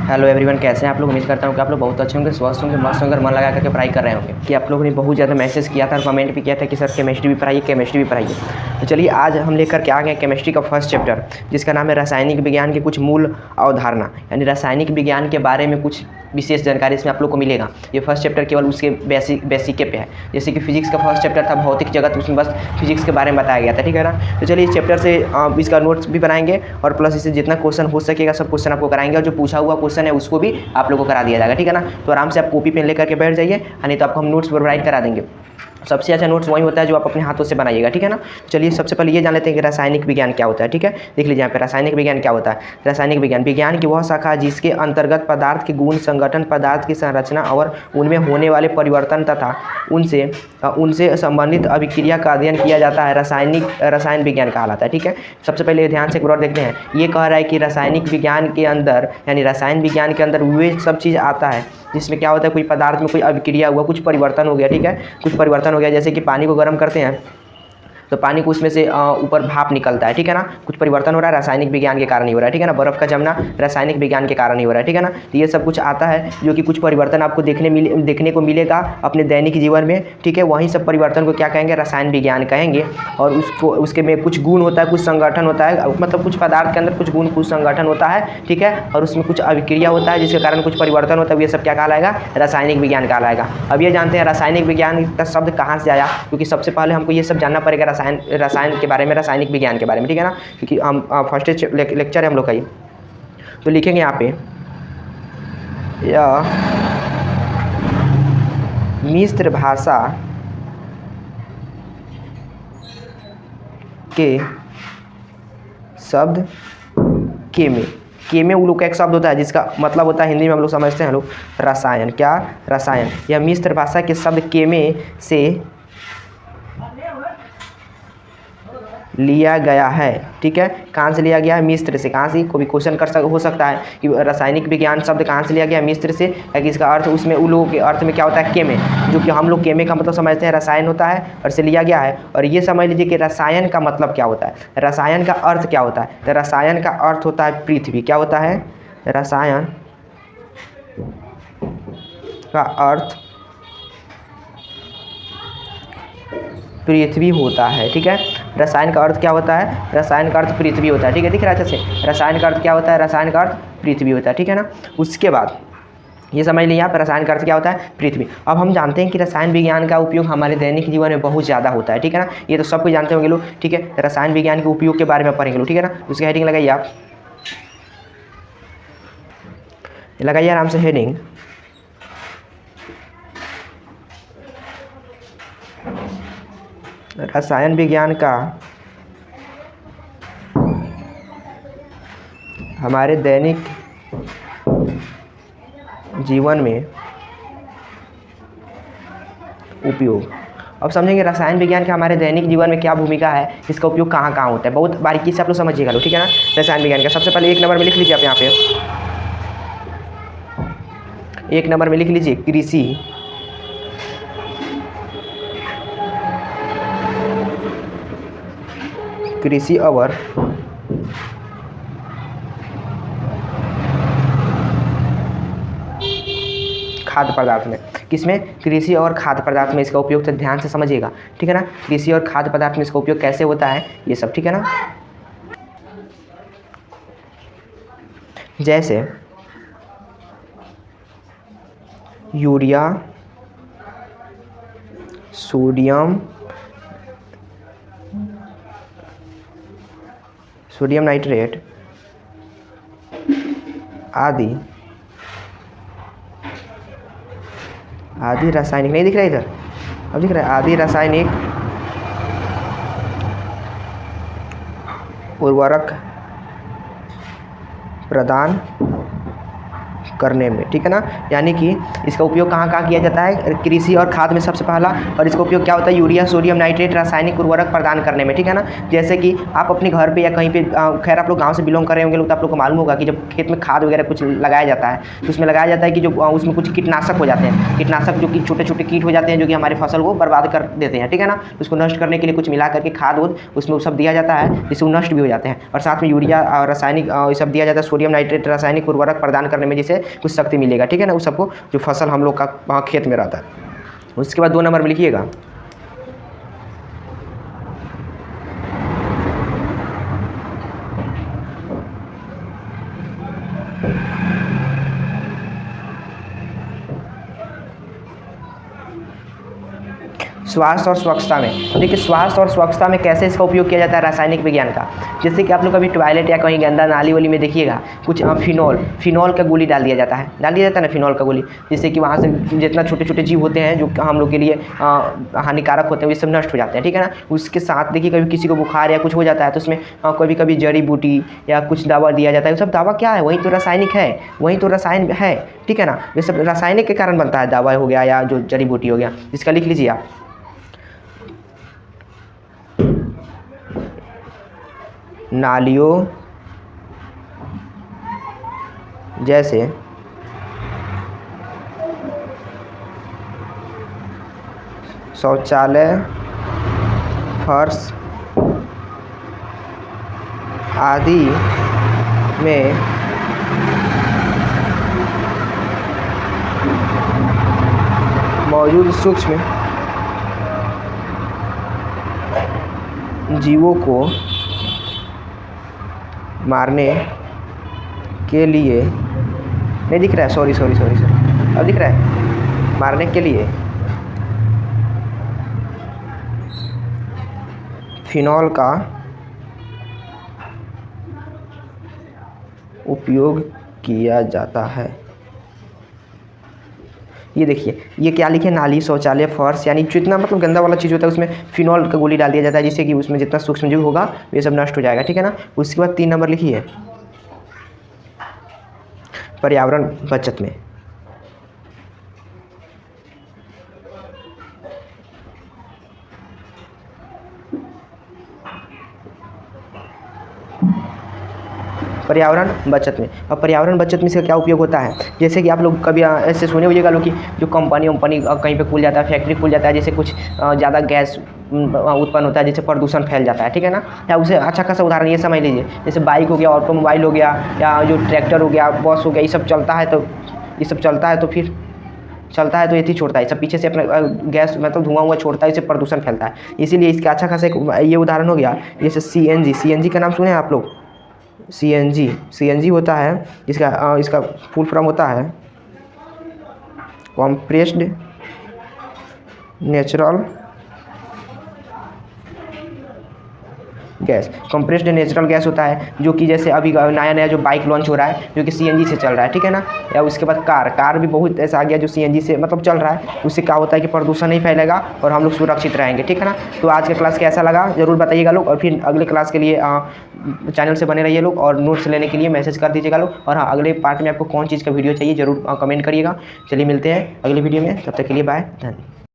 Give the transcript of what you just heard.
Hello everyone, कैसे हैं आप लोग। उम्मीद करता हूँ कि आप लोग बहुत अच्छे होंगे, स्वस्थ होंगे, मस्त होंगे, मन लगा करके पढ़ाई कर रहे होंगे। कि आप लोगों ने बहुत ज़्यादा मैसेज किया था और कमेंट भी किया था कि सर केमिस्ट्री भी पढ़ाइए। तो चलिए आज हम लेकर के आ गए केमिस्ट्री का फर्स्ट चैप्टर, जिसका नाम है रासायनिक विज्ञान के कुछ मूल अवधारणा, यानी रासायनिक विज्ञान के बारे में कुछ विशेष जानकारी इसमें आप लोग को मिलेगा। ये फर्स्ट चैप्टर केवल उसके बेसिक पे है। जैसे कि फिजिक्स का फर्स्ट चैप्टर था भौतिक जगत, उसमें बस फिजिक्स के बारे में बताया गया था, ठीक है ना। तो चलिए इस चैप्टर से इसका नोट्स भी बनाएंगे और प्लस इससे जितना क्वेश्चन हो सकेगा सब क्वेश्चन आपको कराएंगे, और जो पूछा हुआ क्वेश्चन है उसको भी आप लोगों को करा दिया जाएगा, ठीक है ना। तो आराम से आप कॉपी पेन लेकर के बैठ जाइए, नहीं तो आपको हम नोट्स प्रोवाइड करा देंगे। सबसे अच्छा नोट्स वही होता है जो आप अपने हाथों से बनाइएगा, ठीक है ना। चलिए सबसे पहले ये जान लेते हैं कि रासायनिक विज्ञान क्या होता है, ठीक है। देख लीजिए यहाँ पे रासायनिक विज्ञान क्या होता है। रासायनिक विज्ञान की वह शाखा जिसके अंतर्गत पदार्थ के गुण, संगठन, पदार्थ की संरचना और उनमें होने वाले परिवर्तन तथा उनसे संबंधित अभिक्रिया का अध्ययन किया जाता है, रसायन विज्ञान कहलाता है, ठीक है। सबसे पहले ध्यान से एक बार देखते हैं। ये कह रहा है कि रासायनिक विज्ञान के अंदर यानी रसायन विज्ञान के अंदर वे सब चीज़ आता है जिसमें क्या होता है, कोई पदार्थ में कोई अभिक्रिया हुआ, कुछ परिवर्तन हो गया, ठीक है। कुछ परिवर्तन हो गया, जैसे कि पानी को गर्म करते हैं तो पानी को उसमें से ऊपर भाप निकलता है, ठीक है ना। कुछ परिवर्तन हो रहा है, रासायनिक विज्ञान के कारण ही हो रहा है, ठीक है ना। बर्फ़ का जमना रासायनिक विज्ञान के कारण ही हो रहा है, ठीक है ना। तो ये सब कुछ आता है जो कि कुछ परिवर्तन आपको देखने को मिलेगा अपने दैनिक जीवन में, ठीक है। वहीं सब परिवर्तन को क्या कहेंगे, रसायन विज्ञान कहेंगे। और उसके में कुछ गुण होता है, कुछ संगठन होता है, मतलब कुछ पदार्थ के अंदर कुछ गुण, कुछ संगठन होता है, ठीक है। और उसमें कुछ अभिक्रिया होता है जिसके कारण कुछ परिवर्तन होता है, ये सब क्या कहलाएगा, रासायनिक विज्ञान कहलाएगा। अब ये जानते हैं रासायनिक विज्ञान का शब्द कहाँ से आया, क्योंकि सबसे पहले हमको ये सब जानना पड़ेगा रसायन के बारे में, रासायनिक विज्ञान के बारे में, ठीक है ना। क्योंकि हम फर्स्ट लेक्चर है हम लोग का ये। तो लिखेंगे यहाँ पे यह मिश्र भाषा के शब्द केमे उन लोग का एक शब्द होता है जिसका मतलब होता है, हिंदी में हम लोग समझते हैं लोग, रसायन। क्या, रसायन। यह मिश्र भाषा के शब्द केमे से लिया गया है, ठीक है। कहाँ से लिया गया है, मिस्र से। कहाँ से, कोई भी क्वेश्चन हो सकता है कि रासायनिक विज्ञान शब्द कहाँ से लिया गया, मिस्र से, या कि इसका अर्थ उसमें उन लोगों के अर्थ में क्या होता है, केमे, जो कि हम लोग केमे का मतलब समझते हैं रसायन होता है, और से लिया गया है। और ये समझ लीजिए कि रसायन का मतलब क्या होता है, रसायन का अर्थ क्या होता है। तो रसायन का अर्थ होता है पृथ्वी। क्या होता है, रसायन का अर्थ पृथ्वी होता है, ठीक है। रसायन का अर्थ क्या होता है, रसायन का अर्थ पृथ्वी होता है, ठीक है। दिख रहा है अच्छे से, रसायन का अर्थ क्या होता है, रसायन का अर्थ पृथ्वी होता है, ठीक है ना। उसके बाद ये समझ लीजिए यहाँ पर रसायन का अर्थ क्या होता है, पृथ्वी। अब हम जानते हैं कि रसायन विज्ञान का उपयोग हमारे दैनिक जीवन में बहुत ज़्यादा होता है, ठीक है ना। ये तो सब कुछ जानते होंगे लोग, ठीक है। रसायन विज्ञान के उपयोग के बारे में पढ़ेंगे लोग, ठीक है ना। उसकी हेडिंग लगाइए आप, लगाइए आराम से हेडिंग, रसायन विज्ञान का हमारे दैनिक जीवन में उपयोग। अब समझेंगे रसायन विज्ञान का हमारे दैनिक जीवन में क्या भूमिका है, इसका उपयोग कहाँ कहाँ होता है, बहुत बारीकी से आप लोग समझिएगा लोग, ठीक है ना। रसायन विज्ञान का सबसे पहले 1 नंबर में लिख लीजिए आप, यहाँ पे 1 नंबर में लिख लीजिए कृषि और खाद्य पदार्थ में, किसमें, कृषि और खाद्य पदार्थ में इसका उपयोग, तो ध्यान से समझिएगा, ठीक है ना। कृषि और खाद्य पदार्थ में इसका उपयोग कैसे होता है ये सब, ठीक है ना। जैसे यूरिया, सोडियम नाइट्रेट आदि रासायनिक, नहीं दिख रहा है इधर, अब दिख रहा है, आदि रासायनिक उर्वरक प्रदान करने में, ठीक है ना। यानी कि इसका उपयोग कहाँ कहाँ किया जाता है, कृषि और खाद्य में सबसे पहला, और इसका उपयोग क्या होता है, यूरिया, सोडियम नाइट्रेट, रासायनिक उर्वरक प्रदान करने में, ठीक है ना। जैसे कि आप अपने घर पे या कहीं पे, खैर आप लोग गांव से बिलोंग कर रहे होंगे लोग, तो आप लोग को मालूम होगा कि जब खेत में खाद वगैरह कुछ लगाया जाता है तो उसमें लगाया जाता है कि जो उसमें कुछ कीटनाशक हो जाते हैं, कीटनाशक जो कि छोटे छोटे कीट हो जाते हैं जो कि हमारे फसल को बर्बाद कर देते हैं, ठीक है ना। उसको नष्ट करने के लिए कुछ मिला करके खाद उसमें सब दिया जाता है जिससे वो नष्ट भी हो जाते हैं, और साथ में यूरिया और रासायनिक ये सब दिया जाता है, सोडियम नाइट्रेट रासायनिक उर्वरक प्रदान करने में, जिसे से कुछ शक्ति मिलेगा, ठीक है ना, उस सबको जो फसल हम लोग का वहाँ खेत में रहता है। उसके बाद 2 नंबर में लिखिएगा स्वास्थ्य और स्वच्छता में। तो देखिए स्वास्थ्य और स्वच्छता में कैसे इसका उपयोग किया जाता है रासायनिक विज्ञान का। जैसे कि आप लोग कभी टॉयलेट या कहीं गंदा नाली वाली में देखिएगा कुछ फिनॉल का गोली डाल दिया जाता है ना फिनॉल का गोली, जिससे कि वहाँ से जितना छोटे छोटे जीव होते हैं जो हम लोग के लिए हानिकारक होते हैं वो सब नष्ट हो जाते हैं, ठीक है ना। उसके साथ देखिए कभी किसी को बुखार या कुछ हो जाता है तो उसमें कभी कभी जड़ी बूटी या कुछ दवा दिया जाता है। वो सब दवा क्या है, वही तो रासायनिक है, वही तो रसायन है, ठीक है ना। ये सब रासायनिक के कारण बनता है, दवा हो गया या जो जड़ी बूटी हो गया। इसका लिख लीजिए आप नालियों जैसे शौचालय, फर्श आदि में मौजूद सूक्ष्म जीवों को मारने के लिए नहीं दिख रहा है, सॉरी अब दिख रहा है। मारने के लिए फिनॉल का उपयोग किया जाता है। ये देखिए ये क्या लिखे, नाली, शौचालय, फर्श, यानी जितना मतलब गंदा वाला चीज़ होता है उसमें फिनॉल का गोली डाल दिया जाता है, जिससे कि उसमें जितना सूक्ष्मजीव होगा ये सब नष्ट हो जाएगा, ठीक है ना। उसके बाद 3 नंबर लिखिए पर्यावरण बचत में। पर्यावरण बचत में। अब पर्यावरण बचत में इसका क्या उपयोग होता है, जैसे कि आप लोग कभी ऐसे सुने होइएगा लोग कि जो कंपनी कहीं पे खुल जाता है, फैक्ट्री खुल जाता है, जैसे कुछ ज़्यादा गैस उत्पन्न होता है, जिससे प्रदूषण फैल जाता है, ठीक है ना। या उसे अच्छा खासा उदाहरण ये समझ लीजिए, जैसे बाइक हो गया, ऑटोमोबाइल हो गया, या जो ट्रैक्टर हो गया, बस हो गया, ये सब चलता है तो फिर चलता है तो ये छोड़ता है, सब पीछे से अपना गैस मतलब धुआं छोड़ता है, इससे प्रदूषण फैलता है। इसीलिए इसका अच्छा खासा ये उदाहरण हो गया। जैसे CNG का नाम सुने हैं आप लोग। CNG होता है इसका फुल फॉर्म होता है compressed natural gas. Compressed natural gas होता है जो कि जैसे अभी नया जो बाइक लॉन्च हो रहा है जो कि CNG से चल रहा है, ठीक है ना। या उसके बाद कार भी बहुत ऐसा आ गया जो CNG से मतलब चल रहा है। उससे क्या होता है कि प्रदूषण नहीं फैलेगा और हम लोग सुरक्षित रहेंगे, ठीक है ना। तो आज का क्लास कैसा लगा ज़रूर बताइएगा लोग, और फिर अगले क्लास के लिए चैनल से बने रहिए लोग, और नोट्स लेने के लिए मैसेज कर दीजिएगा लोग। और हाँ, अगले पार्ट में आपको कौन चीज़ का वीडियो चाहिए ज़रूर कमेंट करिएगा। चलिए मिलते हैं अगले वीडियो में, तब तक के लिए बाय, धन्यवाद।